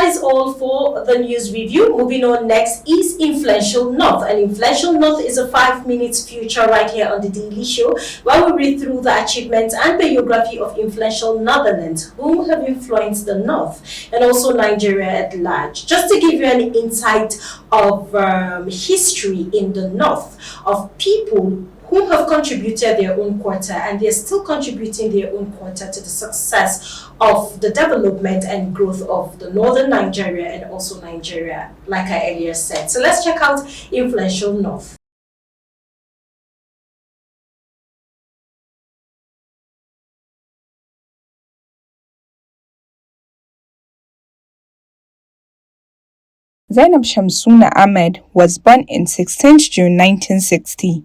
is all for the news review. Moving on next is Influential North. And Influential North is a 5 minute feature right here on the Daily Show, where we read through the achievements and biography of influential Northerners who have influenced the North and also Nigeria at large. Just to give you an insight of history in the North, of people who have contributed their own quota, and they're still contributing their own quota to the success of the development and growth of the northern Nigeria and also Nigeria, like I earlier said. So let's check out Influential North. Zainab Shamsuna Ahmed was born in 16th June 1960.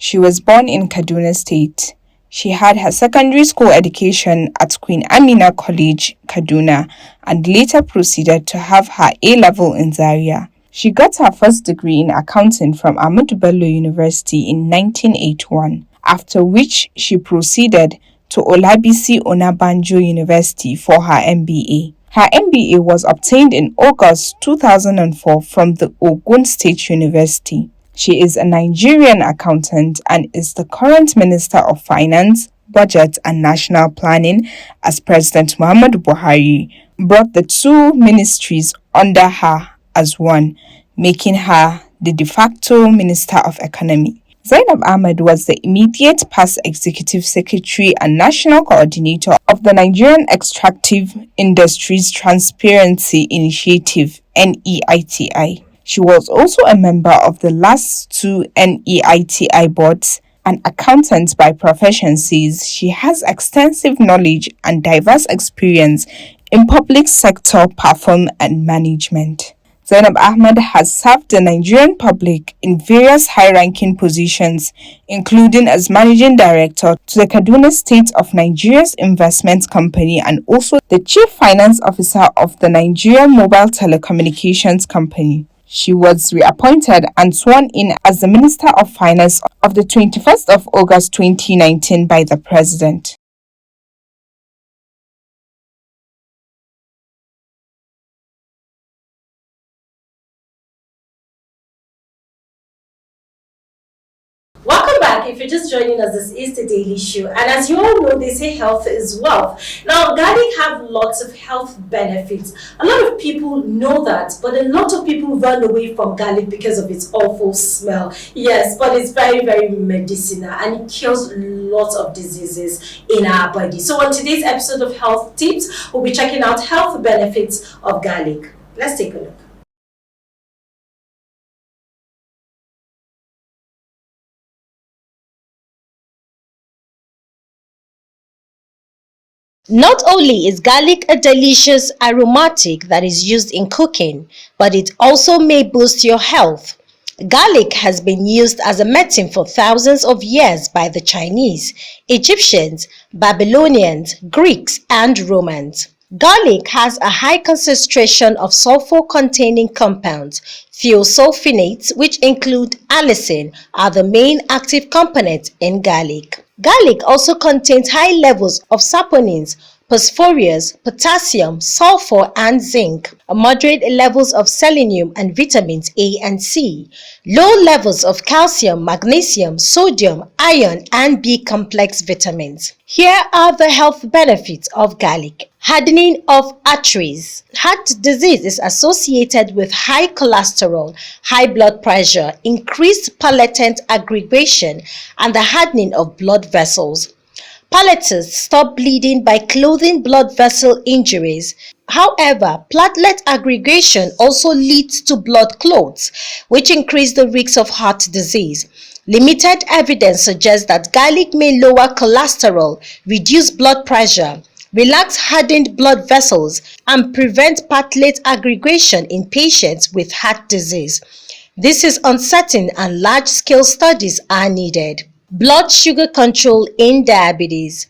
She was born in Kaduna State. She had her secondary school education at Queen Amina College, Kaduna, and later proceeded to have her A-level in Zaria. She got her first degree in accounting from Ahmadu Bello University in 1981, after which she proceeded to Olabisi Onabanjo University for her MBA. Her MBA was obtained in August 2004 from the Ogun State University. She is a Nigerian accountant and is the current Minister of Finance, Budget and National Planning, as President Muhammadu Buhari brought the two ministries under her as one, making her the de facto Minister of Economy. Zainab Ahmed was the immediate past Executive Secretary and National Coordinator of the Nigerian Extractive Industries Transparency Initiative, NEITI. She was also a member of the last two NEITI boards. An accountant by profession says she has extensive knowledge and diverse experience in public sector performance and management. Zainab Ahmed has served the Nigerian public in various high-ranking positions, including as Managing Director to the Kaduna State of Nigeria's Investment Company and also the Chief Finance Officer of the Nigerian Mobile Telecommunications Company. She was reappointed and sworn in as the Minister of Finance of the 21st of August 2019 by the President. Welcome back. If you're just joining us, this is the Daily Show. And as you all know, they say health is wealth. Now, garlic have lots of health benefits. A lot of people know that, but a lot of people run away from garlic because of its awful smell. Yes, but it's very, very medicinal and it cures lots of diseases in our body. So on today's episode of Health Tips, we'll be checking out health benefits of garlic. Let's take a look. Not only is garlic a delicious aromatic that is used in cooking, but it also may boost your health. Garlic has been used as a medicine for thousands of years by the Chinese, Egyptians, Babylonians, Greeks, and Romans. Garlic has a high concentration of sulfur-containing compounds. Thiosulfonates, which include allicin, are the main active components in garlic. Garlic also contains high levels of saponins, phosphorus, potassium, sulfur, and zinc, moderate levels of selenium and vitamins A and C, low levels of calcium, magnesium, sodium, iron, and B complex vitamins. Here are the health benefits of garlic. Hardening of arteries. Heart disease is associated with high cholesterol, high blood pressure, increased platelet aggregation, and the hardening of blood vessels. Platelets stop bleeding by clothing blood vessel injuries. However, platelet aggregation also leads to blood clots, which increase the risk of heart disease. Limited evidence suggests that garlic may lower cholesterol, reduce blood pressure, relax hardened blood vessels, and prevent platelet aggregation in patients with heart disease. This is uncertain and large-scale studies are needed. Blood sugar control in diabetes.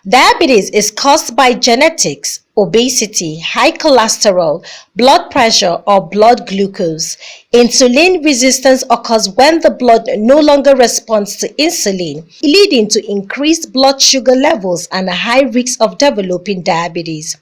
Diabetes is caused by genetics, obesity, high cholesterol, blood pressure, or blood glucose. Insulin resistance occurs when the blood no longer responds to insulin, leading to increased blood sugar levels and a high risk of developing diabetes.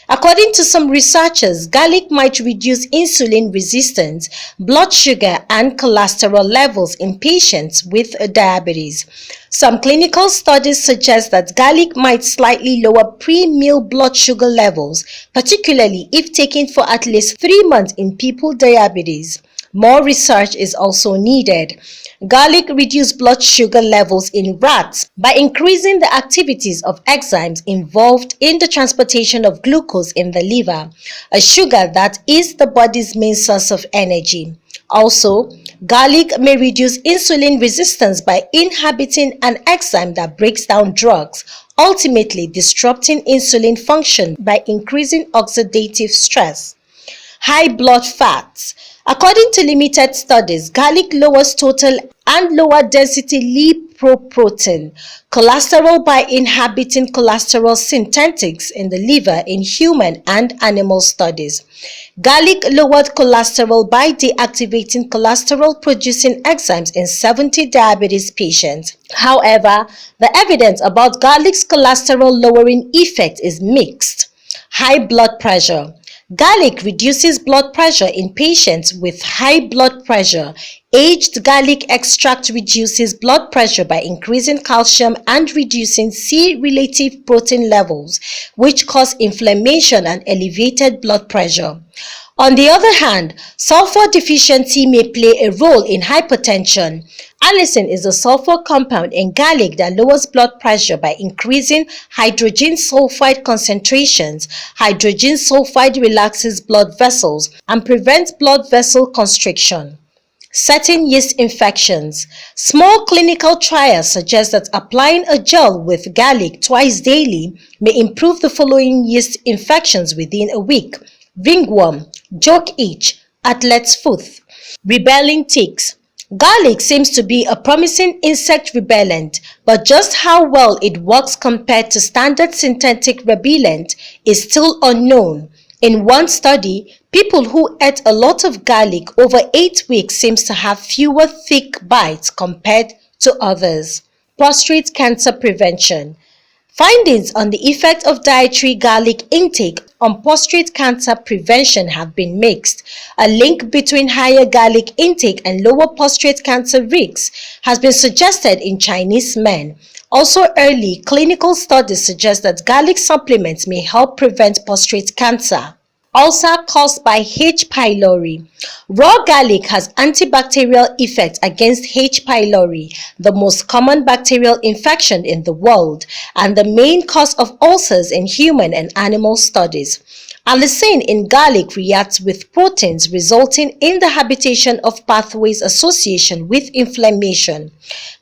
According to some researchers, garlic might reduce insulin resistance, blood sugar, and cholesterol levels in patients with diabetes. Some clinical studies suggest that garlic might slightly lower pre-meal blood sugar levels, particularly if taken for at least 3 months in people with diabetes. More research is also needed. Garlic reduces blood sugar levels in rats by increasing the activities of enzymes involved in the transportation of glucose in the liver, a sugar that is the body's main source of energy. Also, garlic may reduce insulin resistance by inhibiting an enzyme that breaks down drugs, ultimately disrupting insulin function by increasing oxidative stress. High blood fats. According to limited studies, garlic lowers total and lower density lipoprotein, cholesterol by inhibiting cholesterol synthetics in the liver in human and animal studies. Garlic lowered cholesterol by deactivating cholesterol producing enzymes in 70 diabetes patients. However, the evidence about garlic's cholesterol lowering effect is mixed. High blood pressure. Garlic reduces blood pressure in patients with high blood pressure. Aged garlic extract reduces blood pressure by increasing calcium and reducing C-relative protein levels, which cause inflammation and elevated blood pressure. On the other hand, sulfur deficiency may play a role in hypertension. Allicin is a sulfur compound in garlic that lowers blood pressure by increasing hydrogen sulfide concentrations. Hydrogen sulfide relaxes blood vessels and prevents blood vessel constriction. Certain yeast infections. Small clinical trials suggest that applying a gel with garlic twice daily may improve the following yeast infections within a week: ringworm, jock itch, athlete's foot. Rebelling ticks. Garlic seems to be a promising insect repellent, but just how well it works compared to standard synthetic repellent is still unknown. In one study, people who ate a lot of garlic over 8 weeks seems to have fewer thick bites compared to others. Prostate cancer prevention. Findings on the effect of dietary garlic intake on prostate cancer prevention have been mixed. A link between higher garlic intake and lower prostate cancer risks has been suggested in Chinese men. Also, early clinical studies suggest that garlic supplements may help prevent prostate cancer. Ulcer caused by H. pylori. Raw garlic has antibacterial effect against H. pylori, the most common bacterial infection in the world, and the main cause of ulcers in human and animal studies. Allicin in garlic reacts with proteins, resulting in the habitation of pathways association with inflammation.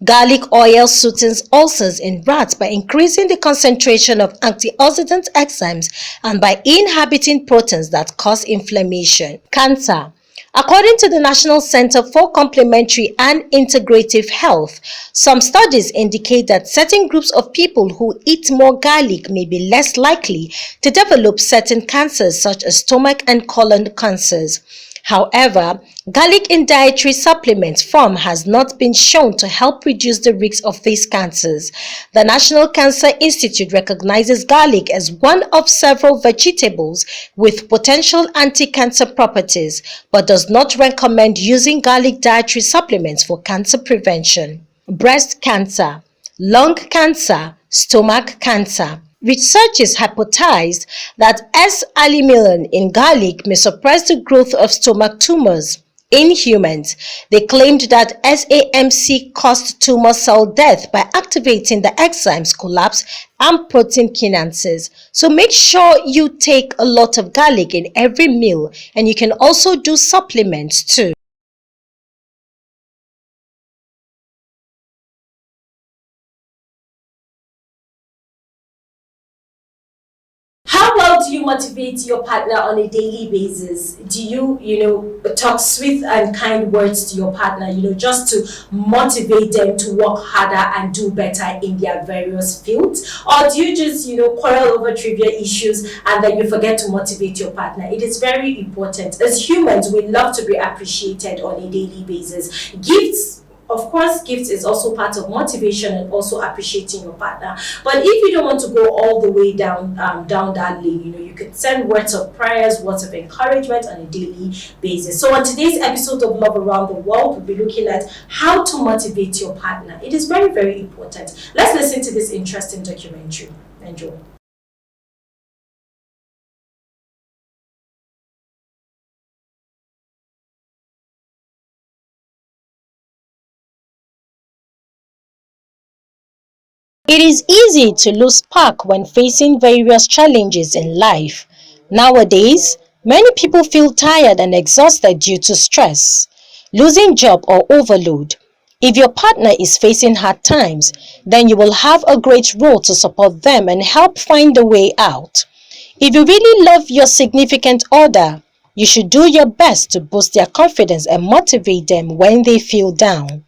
Garlic oil soothes ulcers in rats by increasing the concentration of antioxidant enzymes and by inhibiting proteins that cause inflammation. Cancer. According to the National Center for Complementary and Integrative Health, some studies indicate that certain groups of people who eat more garlic may be less likely to develop certain cancers such as stomach and colon cancers. However, garlic in dietary supplements form has not been shown to help reduce the risk of these cancers. The National Cancer Institute recognizes garlic as one of several vegetables with potential anti-cancer properties, but does not recommend using garlic dietary supplements for cancer prevention. Breast cancer, lung cancer, stomach cancer. Researchers hypothesized that S-alimelin in garlic may suppress the growth of stomach tumors. In humans, they claimed that SAMC caused tumor cell death by activating the enzymes collapse and protein kinases. So make sure you take a lot of garlic in every meal, and you can also do supplements too. How well do you motivate your partner on a daily basis? Do you talk sweet and kind words to your partner, just to motivate them to work harder and do better in their various fields? Or do you just, quarrel over trivial issues and then you forget to motivate your partner? It is very important. As humans, we love to be appreciated on a daily basis. Gifts Of course, gifts is also part of motivation and also appreciating your partner. But if you don't want to go all the way down that lane, you could send words of prayers, words of encouragement on a daily basis. So on today's episode of Love Around the World, we'll be looking at how to motivate your partner. It is very, very important. Let's listen to this interesting documentary. Enjoy. It is easy to lose spark when facing various challenges in life. Nowadays, many people feel tired and exhausted due to stress, losing job or overload. If your partner is facing hard times, then you will have a great role to support them and help find a way out. If you really love your significant other, you should do your best to boost their confidence and motivate them when they feel down.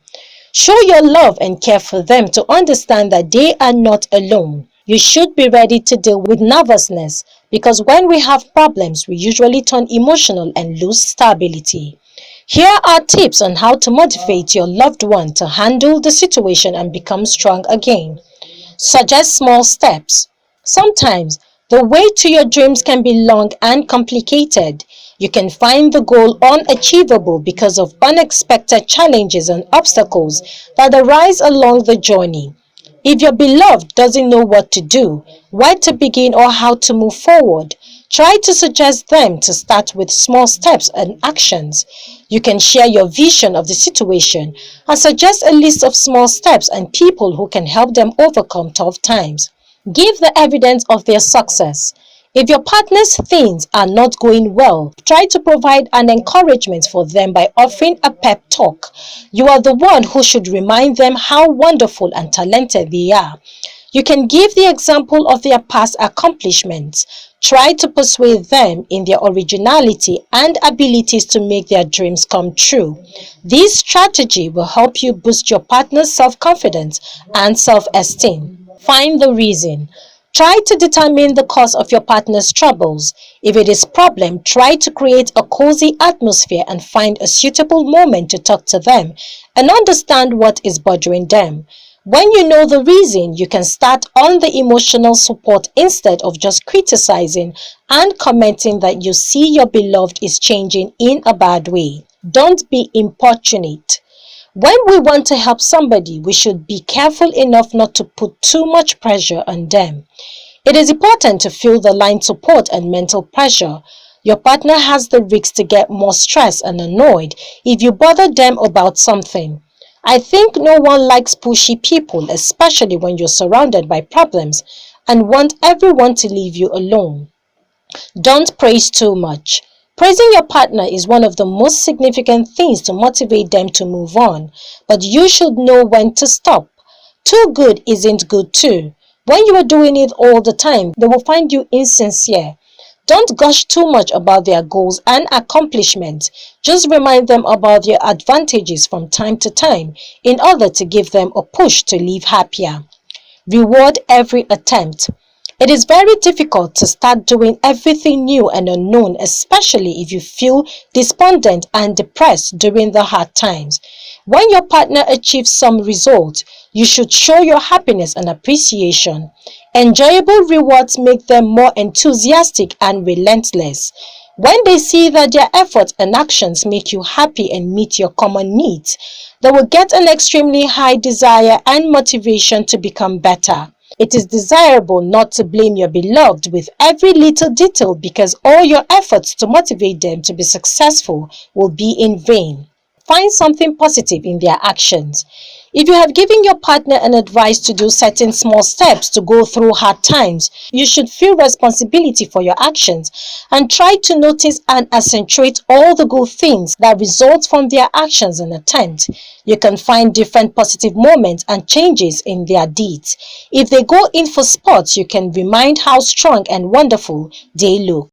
Show your love and care for them to understand that they are not alone. You should be ready to deal with nervousness because when we have problems, we usually turn emotional and lose stability. Here are tips on how to motivate your loved one to handle the situation and become strong again. Suggest small steps. Sometimes, the way to your dreams can be long and complicated. You can find the goal unachievable because of unexpected challenges and obstacles that arise along the journey. If your beloved doesn't know what to do, where to begin or how to move forward, try to suggest them to start with small steps and actions. You can share your vision of the situation and suggest a list of small steps and people who can help them overcome tough times. Give the evidence of their success. If your partner's things are not going well, try to provide an encouragement for them by offering a pep talk. You are the one who should remind them how wonderful and talented they are. You can give the example of their past accomplishments. Try to persuade them in their originality and abilities to make their dreams come true. This strategy will help you boost your partner's self-confidence and self-esteem. Find the reason. Try to determine the cause of your partner's troubles. If it is a problem, try to create a cozy atmosphere and find a suitable moment to talk to them and understand what is bothering them. When you know the reason, you can start on the emotional support instead of just criticizing and commenting that you see your beloved is changing in a bad way. Don't be importunate. When we want to help somebody, we should be careful enough not to put too much pressure on them. It is important to feel the line support and mental pressure. Your partner has the risk to get more stressed and annoyed if you bother them about something. I think no one likes pushy people, especially when you're surrounded by problems and want everyone to leave you alone. Don't praise too much. Praising your partner is one of the most significant things to motivate them to move on, but you should know when to stop. Too good isn't good too. When you are doing it all the time, they will find you insincere. Don't gush too much about their goals and accomplishments. Just remind them about their advantages from time to time in order to give them a push to live happier. Reward every attempt. It is very difficult to start doing everything new and unknown, especially if you feel despondent and depressed during the hard times. When your partner achieves some result, you should show your happiness and appreciation. Enjoyable rewards make them more enthusiastic and relentless. When they see that their efforts and actions make you happy and meet your common needs, they will get an extremely high desire and motivation to become better. It is desirable not to blame your beloved with every little detail because all your efforts to motivate them to be successful will be in vain. Find something positive in their actions. If you have given your partner an advice to do certain small steps to go through hard times, you should feel responsibility for your actions and try to notice and accentuate all the good things that result from their actions and attempts. You can find different positive moments and changes in their deeds. If they go in for sports, you can remind how strong and wonderful they look.